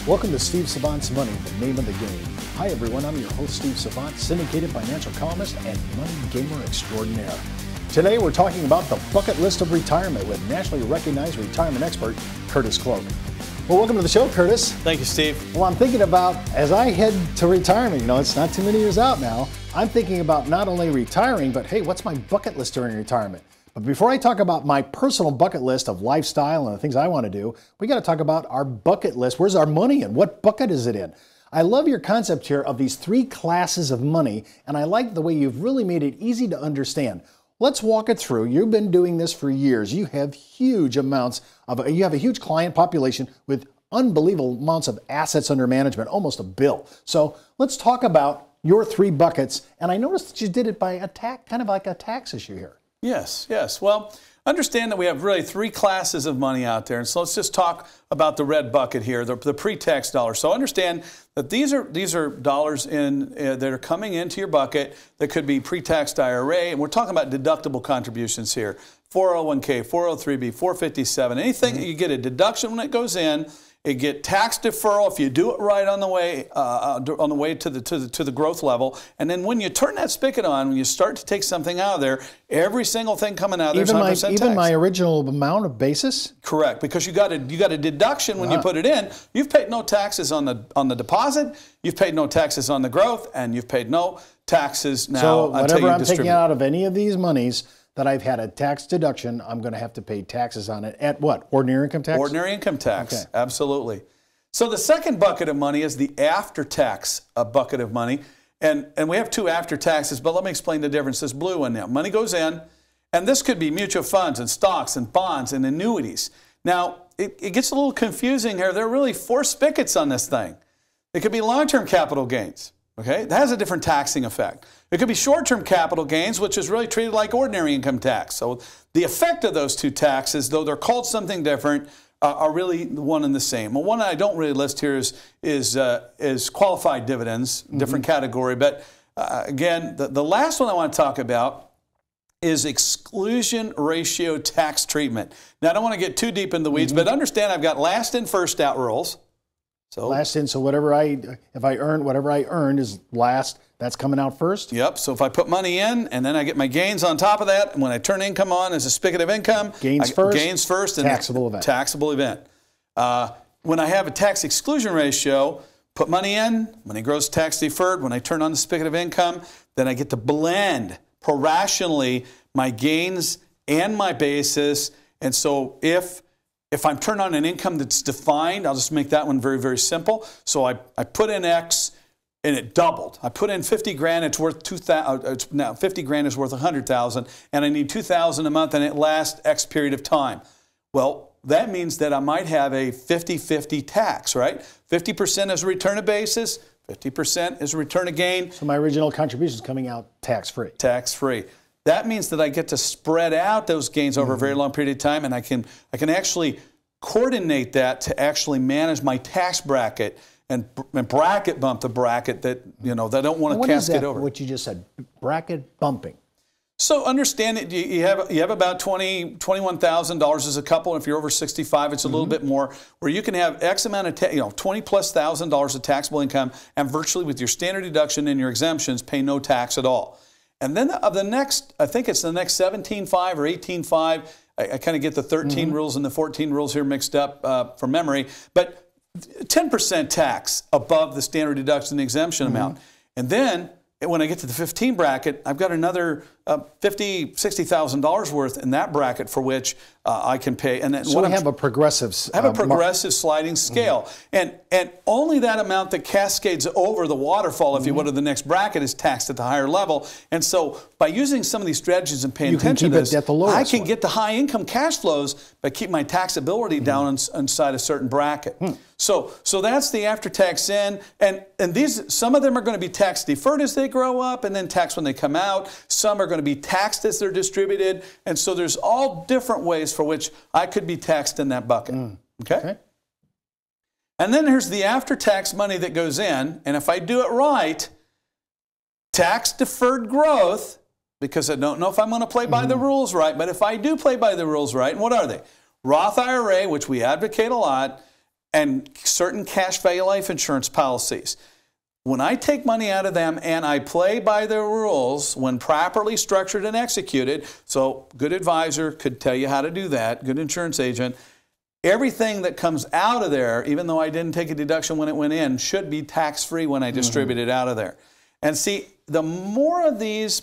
Welcome to Steve Savant's Money, the name of the game. Hi everyone, I'm your host Steve Savant, syndicated financial columnist and money gamer extraordinaire. Today we're talking about the bucket list of retirement with nationally recognized retirement expert Curtis Cloak. Well, welcome to the show, Curtis. Thank you, Steve. Well, I'm thinking about, as I head to retirement, it's not too many years out now, I'm thinking about not only retiring, but hey, what's my bucket list during retirement? But before I talk about my personal bucket list of lifestyle and the things I want to do, we got to talk about our bucket list. Where's our money in? What bucket is it in? I love your concept here of these three classes of money, and I like the way you've really made it easy to understand. Let's walk it through. You've been doing this for years. You have huge amounts of, you have a huge client population with unbelievable amounts of assets under management, almost $1 billion. So let's talk about your three buckets. And I noticed that you did it by a tax, kind of like a tax issue here. Yes, yes. Well, understand that we have really three classes of money out there. And so let's just talk about the red bucket here, the pre-tax dollars. So understand that these are dollars that are coming into your bucket that could be pre-taxed IRA. And we're talking about deductible contributions here. 401k, 403b, 457, anything that you get a deduction when it goes in. You get tax deferral if you do it right on the way to the growth level, and then when you turn that spigot on, when you start to take something out of there, every single thing coming out of there is 100% tax. Even my original amount of basis? Correct, because you got a deduction when you put it in. You've paid no taxes on the deposit, you've paid no taxes on the growth, and you've paid no taxes now. So whatever I'm taking out of any of these monies that I've had a tax deduction, I'm going to have to pay taxes on it at what? Ordinary income tax? Ordinary income tax, okay. Absolutely. So the second bucket of money is the after-tax bucket of money. And we have two after-taxes, but let me explain the difference. This blue one now. Money goes in, and this could be mutual funds and stocks and bonds and annuities. Now, it gets a little confusing here. There are really four spigots on this thing. It could be long-term capital gains. Okay, that has a different taxing effect. It could be short-term capital gains, which is really treated like ordinary income tax. So the effect of those two taxes, though they're called something different, are really one and the same. Well, one I don't really list here is qualified dividends, different category. But again, the last one I want to talk about is exclusion ratio tax treatment. Now, I don't want to get too deep in the weeds, but understand I've got last in, first out rules. So last in, so if I earn whatever I earned is last, that's coming out first? Yep, so if I put money in and then I get my gains on top of that, and when I turn income on as a spigot of income, gains first, and taxable event. Taxable event. When I have a tax exclusion ratio, put money in, money grows tax deferred. When I turn on the spigot of income, then I get to blend prorationally my gains and my basis. And so if I'm turned on an income that's defined, I'll just make that one very, very simple. So I put in X and it doubled. I put in 50 grand, it's worth 2,000. Now 50 grand is worth 100,000, and I need 2,000 a month, and it lasts X period of time. Well, that means that I might have a 50-50 tax, right? 50% is a return of basis, 50% is a return of gain. So my original contribution is coming out tax-free. Tax-free. That means that I get to spread out those gains over a very long period of time, and I can actually coordinate that to actually manage my tax bracket and bracket bump the bracket that that I don't want to cascade over. What you just said, bracket bumping. So understand that you have about $21,000 as a couple. If you're over 65, it's a little bit more, where you can have X amount of $20,000+ of taxable income, and virtually with your standard deduction and your exemptions, pay no tax at all. And then of the next, I think it's the next 17.5 or 18.5. I kind of get the 13 rules and the 14 rules here mixed up from memory, but 10% tax above the standard deduction exemption amount. And then when I get to the 15 bracket, I've got another $50,000, $60,000 worth in that bracket for which I can pay. And then so I have a progressive sliding scale. And only that amount that cascades over the waterfall, if you will, to the next bracket is taxed at the higher level. And so by using some of these strategies and paying attention to this, I can get the high income cash flows, but keep my taxability down inside a certain bracket. So that's the after-tax in, and these, some of them are going to be tax deferred as they grow up, and then taxed when they come out. Some are going to be taxed as they're distributed, and so there's all different ways for which I could be taxed in that bucket. Okay? And then here's the after-tax money that goes in, and if I do it right, tax deferred growth, because I don't know if I'm going to play by the rules right, but if I do play by the rules right, and what are they? Roth IRA, which we advocate a lot, and certain cash value life insurance policies. When I take money out of them and I play by their rules when properly structured and executed, so good advisor could tell you how to do that, good insurance agent, everything that comes out of there, even though I didn't take a deduction when it went in, should be tax-free when I distribute it out of there. And see, the more of these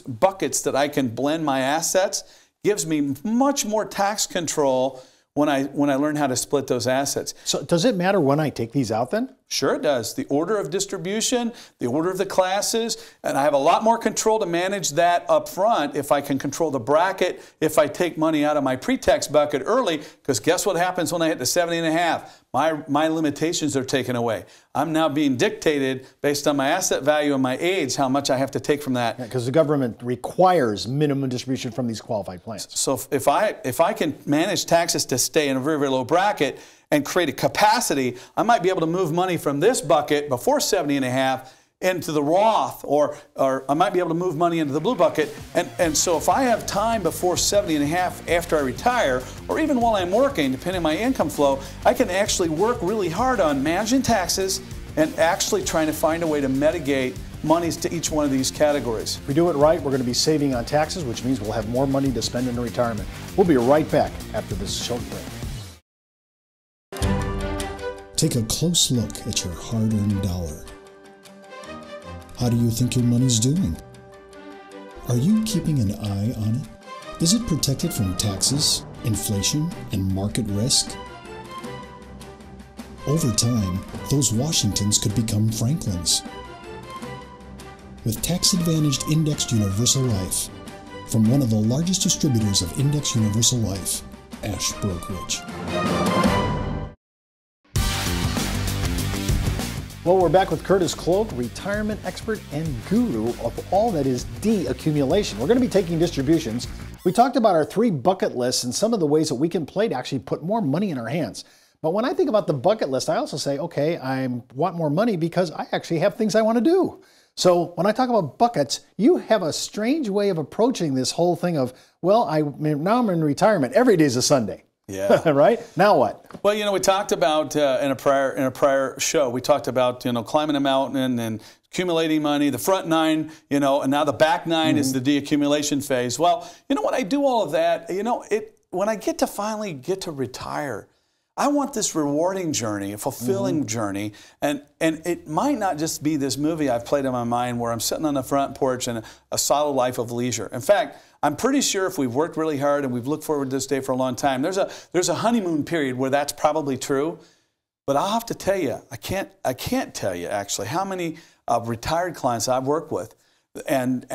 buckets that I can blend my assets gives me much more tax control when I learn how to split those assets. So does it matter when I take these out then? Sure it does. The order of distribution, the order of the classes, and I have a lot more control to manage that up front if I can control the bracket, if I take money out of my pre-tax bucket early, because guess what happens when I hit the 70.5? My limitations are taken away. I'm now being dictated based on my asset value and my age, how much I have to take from that. Because the government requires minimum distribution from these qualified plans. So if I can manage taxes to stay in a very, very low bracket and create a capacity, I might be able to move money from this bucket before 70.5 into the Roth, or I might be able to move money into the blue bucket. And so if I have time before 70.5 after I retire, or even while I'm working, depending on my income flow, I can actually work really hard on managing taxes and actually trying to find a way to mitigate monies to each one of these categories. If we do it right, we're going to be saving on taxes, which means we'll have more money to spend in retirement. We'll be right back after this short break. Take a close look at your hard-earned dollar. How do you think your money's doing? Are you keeping an eye on it? Is it protected from taxes, inflation, and market risk? Over time, those Washingtons could become Franklins. With tax-advantaged indexed universal life from one of the largest distributors of indexed universal life, Ash Brokerage. Well, we're back with Curtis Cloak, retirement expert and guru of all that is de-accumulation. We're going to be taking distributions. We talked about our 3 bucket lists and some of the ways that we can play to actually put more money in our hands. But when I think about the bucket list, I also say, okay, I want more money because I actually have things I want to do. So when I talk about buckets, you have a strange way of approaching this whole thing of, well, now I'm in retirement. Every day is a Sunday. Yeah. Right? Now what? Well, you know, we talked about in a prior show, we talked about, you know, climbing a mountain and accumulating money, the front 9, you know, and now the back 9 is the deaccumulation phase. Well, you know, when I do all of that, you know, when I finally get to retire, I want this rewarding journey, a fulfilling journey, and it might not just be this movie I've played in my mind where I'm sitting on the front porch and a solid life of leisure. In fact, I'm pretty sure if we've worked really hard and we've looked forward to this day for a long time, there's a honeymoon period where that's probably true. But I'll have to tell you, I can't tell you actually how many retired clients I've worked with, and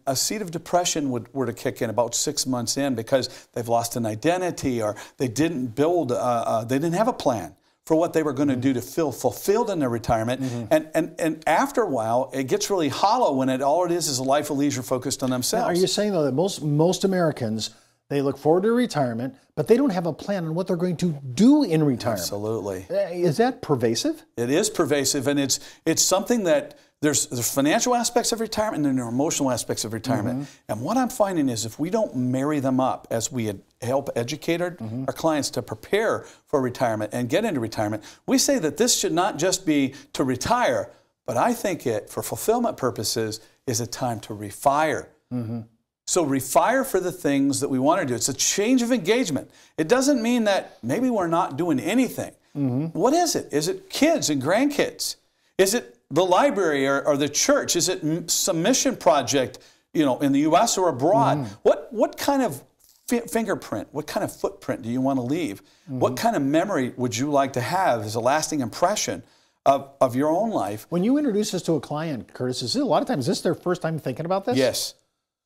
a seed of depression were to kick in about 6 months in because they've lost an identity or they didn't build, they didn't have a plan for what they were going to do to feel fulfilled in their retirement. And after a while, it gets really hollow when all it is a life of leisure focused on themselves. Now, are you saying, though, that most Americans, they look forward to retirement, but they don't have a plan on what they're going to do in retirement? Absolutely. Is that pervasive? It is pervasive, and it's something that there's financial aspects of retirement and there are emotional aspects of retirement. And what I'm finding is if we don't marry them up as we help educate our clients to prepare for retirement and get into retirement, we say that this should not just be to retire, but I think it, for fulfillment purposes, is a time to refire. So refire for the things that we want to do. It's a change of engagement. It doesn't mean that maybe we're not doing anything. What is it? Is it kids and grandkids? Is it the library or the church? Is it some mission project, you know, in the U.S. or abroad? What kind of fingerprint, what kind of footprint do you want to leave? What kind of memory would you like to have as a lasting impression of your own life? When you introduce this to a client, Curtis, is it a lot of times, is this their first time thinking about this? Yes.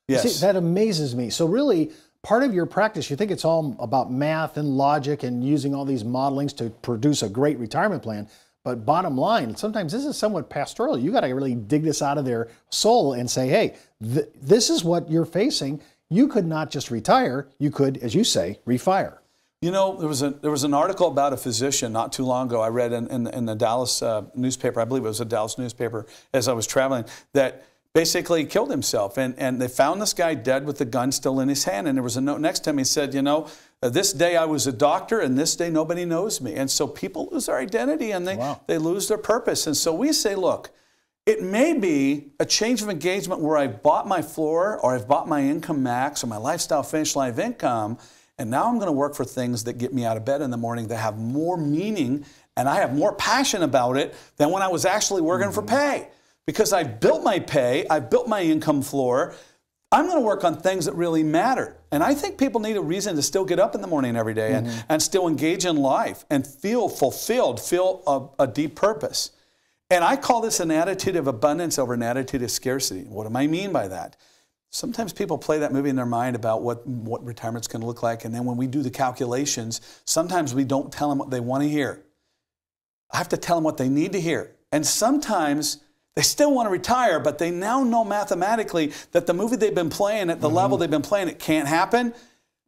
Yes. See, that amazes me. So really, part of your practice, you think it's all about math and logic and using all these modelings to produce a great retirement plan. But bottom line, sometimes this is somewhat pastoral. You got to really dig this out of their soul and say, hey, this is what you're facing. You could not just retire. You could, as you say, refire. You know, there was an article about a physician not too long ago I read in the Dallas newspaper. I believe it was a Dallas newspaper as I was traveling, that basically killed himself. And they found this guy dead with the gun still in his hand. And there was a note next to him. He said, you know, this day I was a doctor, and this day nobody knows me. And so people lose their identity, and they lose their purpose. And so we say, look, it may be a change of engagement where I've bought my floor, or I've bought my income max, or my lifestyle finish line of income, and now I'm going to work for things that get me out of bed in the morning that have more meaning, and I have more passion about it than when I was actually working for pay. Because I've built my pay, I've built my income floor, I'm going to work on things that really matter. And I think people need a reason to still get up in the morning every day and still engage in life and feel fulfilled, feel a deep purpose. And I call this an attitude of abundance over an attitude of scarcity. What do I mean by that? Sometimes people play that movie in their mind about what retirement's going to look like, and then when we do the calculations, sometimes we don't tell them what they want to hear. I have to tell them what they need to hear. And sometimes they still want to retire, but they now know mathematically that the movie they've been playing at the level they've been playing, it can't happen.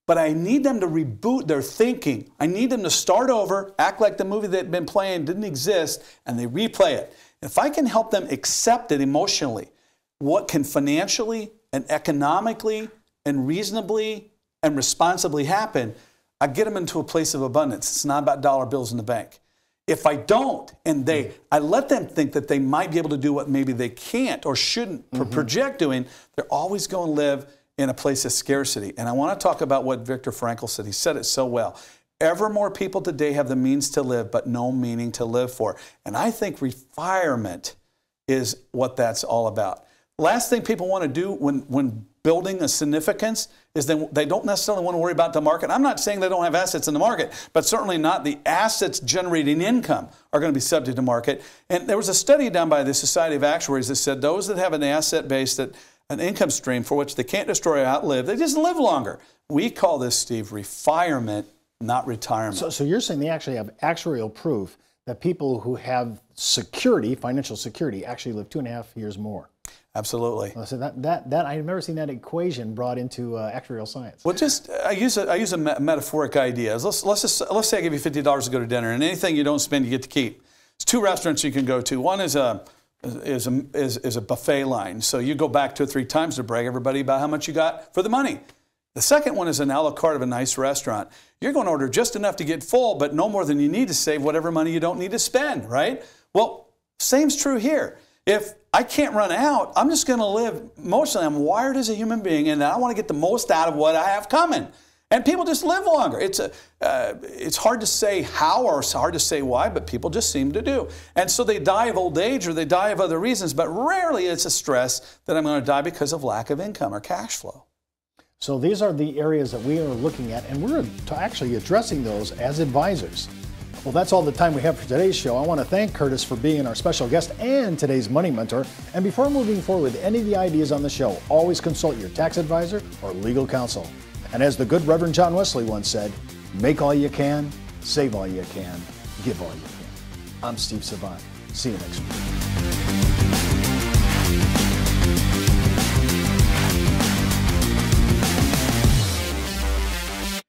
But I need them to reboot their thinking. I need them to start over, act like the movie they've been playing didn't exist, and they replay it. If I can help them accept it emotionally, what can financially and economically and reasonably and responsibly happen, I get them into a place of abundance. It's not about dollar bills in the bank. If I don't, and I let them think that they might be able to do what maybe they can't or shouldn't project doing, they're always going to live in a place of scarcity. And I want to talk about what Viktor Frankl said. He said it so well. Ever more people today have the means to live, but no meaning to live for. And I think retirement is what that's all about. Last thing people want to do when building a significance is they don't necessarily want to worry about the market. I'm not saying they don't have assets in the market, but certainly not the assets generating income are going to be subject to market. And there was a study done by the Society of Actuaries that said those that have an asset base, that an income stream for which they can't destroy or outlive, they just live longer. We call this, Steve, refirement, not retirement. So you're saying they actually have actuarial proof that people who have security, financial security, actually live 2.5 years more. Absolutely. So that I've never seen that equation brought into actuarial science. Well, I use a metaphoric idea. Let's say I give you $50 to go to dinner, and anything you don't spend, you get to keep. There's 2 restaurants you can go to. One is a buffet line. So you go back 2 or 3 times to brag everybody about how much you got for the money. The second one is an a la carte of a nice restaurant. You're going to order just enough to get full, but no more than you need to save whatever money you don't need to spend, right? Well, same's true here. If I can't run out, I'm just going to live, emotionally, I'm wired as a human being, and I want to get the most out of what I have coming. And people just live longer. It's hard to say how or it's hard to say why, but people just seem to do. And so they die of old age or they die of other reasons, but rarely it's a stress that I'm going to die because of lack of income or cash flow. So these are the areas that we are looking at, and we're actually addressing those as advisors. Well, that's all the time we have for today's show. I want to thank Curtis for being our special guest and today's money mentor. And before moving forward with any of the ideas on the show, always consult your tax advisor or legal counsel. And as the good Reverend John Wesley once said, make all you can, save all you can, give all you can. I'm Steve Savant. See you next week.